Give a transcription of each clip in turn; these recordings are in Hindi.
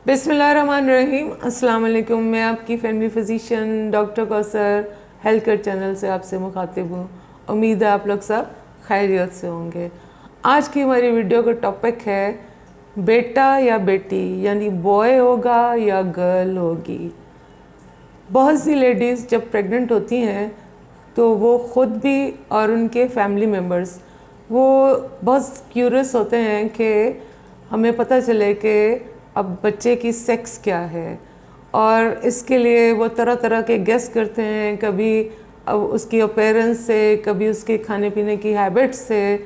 बिस्मिल्लाहिर्रहमानिर्रहीम। अस्सलाम वालेकुम। मैं आपकी family physician doctor Kausar health care channel से आपसे मुखातिब हूँ। उम्मीद है आप लोग सब खैरियत से होंगे। आज की हमारी वीडियो का टॉपिक है बेटा या बेटी, यानी बॉय होगा या गर्ल होगी। बहुत सी लेडीज़ जब प्रेग्नेंट होती हैं तो वो ख़ुद भी और उनके फैमिली मेम्बर्स वो बहुत क्यूरियस होते हैं कि हमें पता चले कि अब बच्चे की सेक्स क्या है, और इसके लिए वो तरह तरह के गेस करते हैं, कभी अब उसकी अपीयरेंस से, कभी उसके खाने पीने की हैबिट्स से।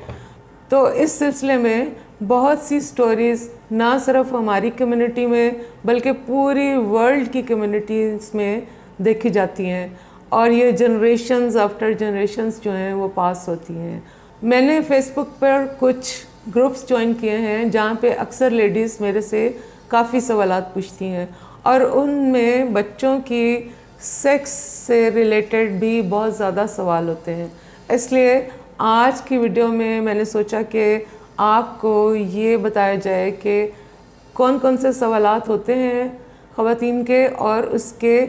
तो इस सिलसिले में बहुत सी स्टोरीज़ ना सिर्फ हमारी कम्युनिटी में बल्कि पूरी वर्ल्ड की कम्युनिटीज़ में देखी जाती हैं, और ये जनरेशन्स आफ्टर जनरेशन्स जो हैं वो पास होती हैं। मैंने फेसबुक पर कुछ ग्रुप्स ज्वाइन किए हैं जहाँ पे अक्सर लेडीज़ मेरे से काफ़ी सवालात पूछती हैं, और उनमें बच्चों की सेक्स से रिलेटेड भी बहुत ज़्यादा सवाल होते हैं। इसलिए आज की वीडियो में मैंने सोचा कि आपको ये बताया जाए कि कौन कौन से सवालात होते हैं ख़वातीन के, और उसके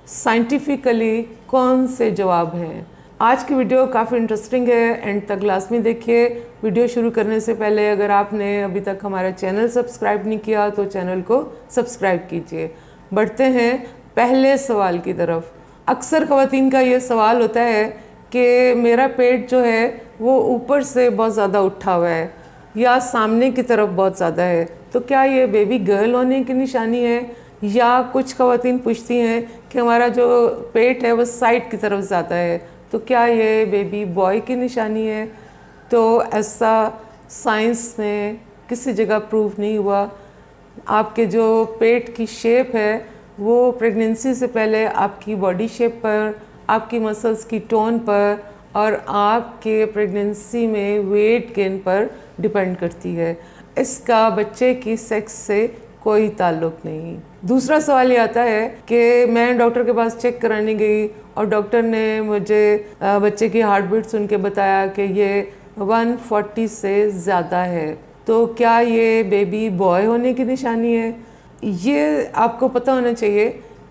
साइंटिफिकली कौन से जवाब हैं। आज की वीडियो काफ़ी इंटरेस्टिंग है, एंड तक लाजमी देखिए। वीडियो शुरू करने से पहले अगर आपने अभी तक हमारा चैनल सब्सक्राइब नहीं किया तो चैनल को सब्सक्राइब कीजिए। बढ़ते हैं पहले सवाल की तरफ। अक्सर ख़वातीन का ये सवाल होता है कि मेरा पेट जो है वो ऊपर से बहुत ज़्यादा उठा हुआ है या सामने की तरफ बहुत ज़्यादा है, तो क्या ये बेबी गर्ल होने की निशानी है? या कुछ ख़वातीन पूछती हैं कि हमारा जो पेट है वो साइड की तरफ ज़्यादा है, तो क्या ये बेबी बॉय की निशानी है? तो ऐसा साइंस में किसी जगह प्रूव नहीं हुआ। आपके जो पेट की शेप है वो प्रेगनेंसी से पहले आपकी बॉडी शेप पर, आपकी मसल्स की टोन पर और आपके प्रेगनेंसी में वेट गेन पर डिपेंड करती है। इसका बच्चे की सेक्स से कोई ताल्लुक़ नहीं। दूसरा सवाल ये आता है कि मैं डॉक्टर के पास चेक कराने गई और डॉक्टर ने मुझे बच्चे की हार्ट बीट सुन के बताया कि ये 140 से ज़्यादा है, तो क्या ये बेबी बॉय होने की निशानी है? ये आपको पता होना चाहिए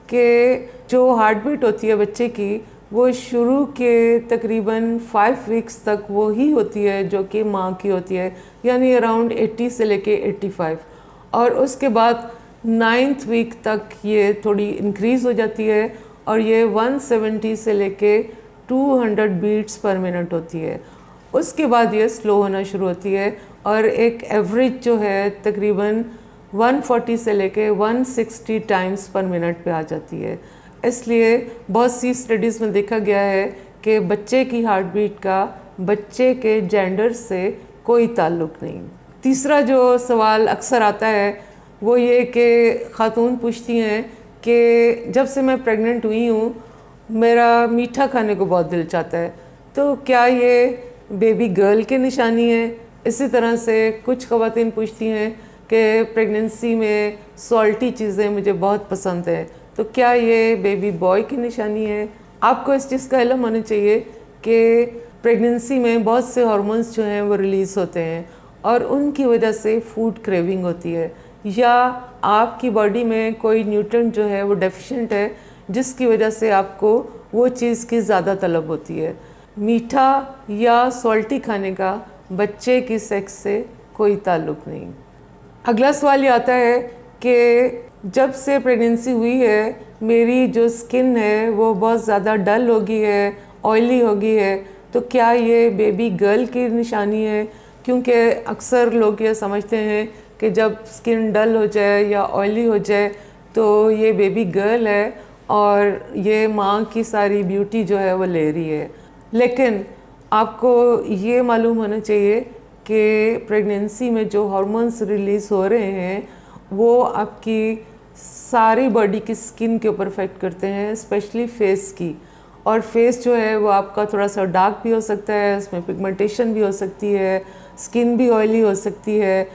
कि जो हार्ट बीट होती है बच्चे की वो शुरू के तकरीबन 5 वीक्स तक वो ही होती है जो कि माँ की होती है, यानी अराउंड 80 से लेके 85, और उसके बाद 9th वीक तक ये थोड़ी इंक्रीज़ हो जाती है और ये 170 से लेके 200 बीट्स पर मिनट होती है। उसके बाद ये स्लो होना शुरू होती है और एक एवरेज जो है तकरीबन 140 से लेके 160 टाइम्स पर मिनट पे आ जाती है। इसलिए बहुत सी स्टडीज़ में देखा गया है कि बच्चे की हार्ट बीट का बच्चे के जेंडर से कोई ताल्लुक़ नहीं। तीसरा जो सवाल अक्सर आता है वो ये कि ख़ातून पूछती हैं कि जब से मैं प्रेग्नेंट हुई हूँ मेरा मीठा खाने को बहुत दिल चाहता है, तो क्या ये बेबी गर्ल की निशानी है? इसी तरह से कुछ ख़वातीन पूछती हैं कि प्रेगनेंसी में सॉल्टी चीज़ें मुझे बहुत पसंद है, तो क्या ये बेबी बॉय की निशानी है? आपको इस चीज़ का इल्म होना चाहिए कि प्रेगनेंसी में बहुत से हार्मोन्स जो हैं वो रिलीज़ होते हैं और उनकी वजह से फूड क्रेविंग होती है, या आपकी बॉडी में कोई न्यूट्रिएंट जो है वो डेफिशिएंट है जिसकी वजह से आपको वो चीज़ की ज़्यादा तलब होती है। मीठा या सॉल्टी खाने का बच्चे की सेक्स से कोई ताल्लुक़ नहीं। अगला सवाल ये आता है कि जब से प्रेगनेंसी हुई है मेरी जो स्किन है वो बहुत ज़्यादा डल हो गई है, ऑयली हो गई है, तो क्या ये बेबी गर्ल की निशानी है? क्योंकि अक्सर लोग ये समझते हैं कि जब स्किन डल हो जाए या ऑयली हो जाए तो ये बेबी गर्ल है और ये माँ की सारी ब्यूटी जो है वो ले रही है। लेकिन आपको ये मालूम होना चाहिए कि प्रेगनेंसी में जो हार्मोन्स रिलीज़ हो रहे हैं वो आपकी सारी बॉडी की स्किन के ऊपर इफेक्ट करते हैं, स्पेशली फेस की। और फेस जो है वो आपका थोड़ा सा डार्क भी हो सकता है, उसमें पिगमेंटेशन भी हो सकती है, स्किन भी ऑयली हो सकती है।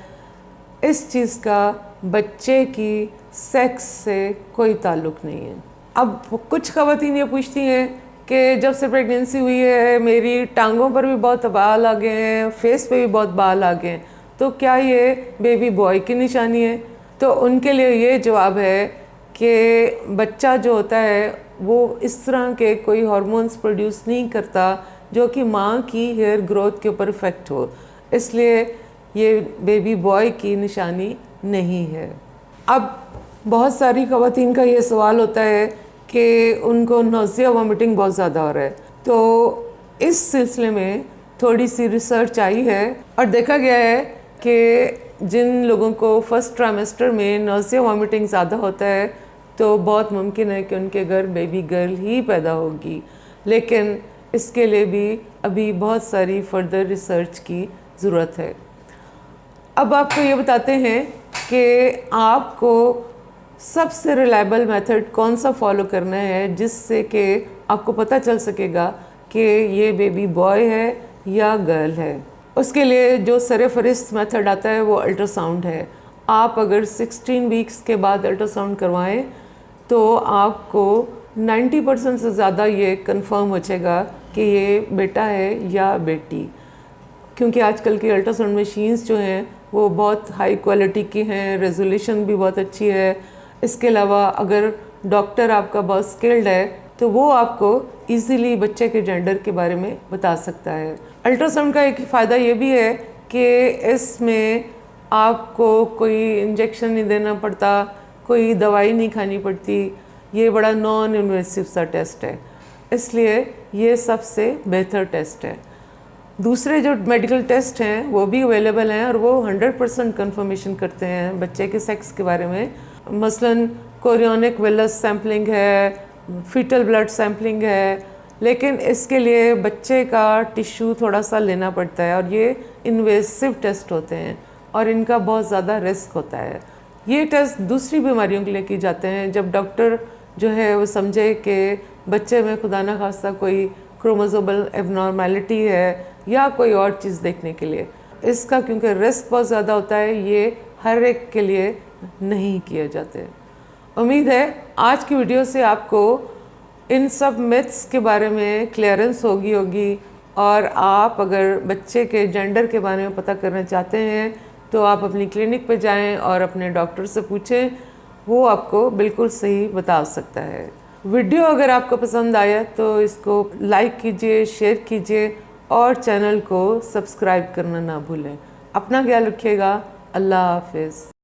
इस चीज़ का बच्चे की सेक्स से कोई ताल्लुक़ नहीं है। अब कुछ ख़वातीन ये पूछती हैं कि जब से प्रेगनेंसी हुई है मेरी टांगों पर भी बहुत बाल आ गए हैं, फेस पे भी बहुत बाल आ गए हैं, तो क्या ये बेबी बॉय की निशानी है? तो उनके लिए ये जवाब है कि बच्चा जो होता है वो इस तरह के कोई हार्मोन्स प्रोड्यूस नहीं करता जो कि माँ की हेयर ग्रोथ के ऊपर इफ़ेक्ट हो, इसलिए ये बेबी बॉय की निशानी नहीं है। अब बहुत सारी ख़वातीन का ये सवाल होता है कि उनको नौज़िया वॉमिटिंग बहुत ज़्यादा हो रहा है, तो इस सिलसिले में थोड़ी सी रिसर्च आई है और देखा गया है कि जिन लोगों को फर्स्ट ट्राइमेस्टर में नौज़िया वॉमिटिंग ज़्यादा होता है तो बहुत मुमकिन है कि उनके घर बेबी गर्ल ही पैदा होगी, लेकिन इसके लिए भी अभी बहुत सारी फर्दर रिसर्च की ज़रूरत है। अब आपको ये बताते हैं कि आपको सबसे रिलायबल मेथड कौन सा फॉलो करना है जिससे कि आपको पता चल सकेगा कि ये बेबी बॉय है या गर्ल है। उसके लिए जो सरफहरिस्त मेथड आता है वो अल्ट्रासाउंड है। आप अगर 16 वीक्स के बाद अल्ट्रासाउंड करवाएं तो आपको 90% से ज़्यादा ये कंफर्म हो जाएगा कि ये बेटा है या बेटी, क्योंकि आजकल की अल्ट्रासाउंड मशीन्स जो हैं वो बहुत हाई क्वालिटी की हैं, रेजोल्यूशन भी बहुत अच्छी है। इसके अलावा अगर डॉक्टर आपका बहुत स्किल्ड है तो वो आपको इजीली बच्चे के जेंडर के बारे में बता सकता है। अल्ट्रासाउंड का एक फ़ायदा ये भी है कि इसमें आपको कोई इंजेक्शन नहीं देना पड़ता, कोई दवाई नहीं खानी पड़ती, ये बड़ा नॉन इन्वेसिव सा टेस्ट है, इसलिए ये सबसे बेहतर टेस्ट है। दूसरे जो मेडिकल टेस्ट हैं वो भी अवेलेबल हैं और वो 100% कंफर्मेशन करते हैं बच्चे के सेक्स के बारे में। मसलन कोरियोनिक वेलस सैम्पलिंग है, फीटल ब्लड सैम्पलिंग है, लेकिन इसके लिए बच्चे का टिश्यू थोड़ा सा लेना पड़ता है और ये इन्वेसिव टेस्ट होते हैं और इनका बहुत ज़्यादा रिस्क होता है। ये टेस्ट दूसरी बीमारियों के लिए किए जाते हैं जब डॉक्टर जो है वो समझे कि बच्चे में खुदा न खास्ता कोई क्रोमोसोमल एबनॉर्मेलिटी है या कोई और चीज़ देखने के लिए। इसका क्योंकि रिस्क बहुत ज़्यादा होता है, ये हर एक के लिए नहीं किए जाते। उम्मीद है आज की वीडियो से आपको इन सब मिथ्स के बारे में क्लियरेंस होगी और आप अगर बच्चे के जेंडर के बारे में पता करना चाहते हैं तो आप अपनी क्लिनिक पे जाएं और अपने डॉक्टर से पूछें, वो आपको बिल्कुल सही बता सकता है। वीडियो अगर आपको पसंद आया तो इसको लाइक कीजिए, शेयर कीजिए और चैनल को सब्सक्राइब करना ना भूलें। अपना ख्याल रखिएगा। अल्लाह हाफिज़।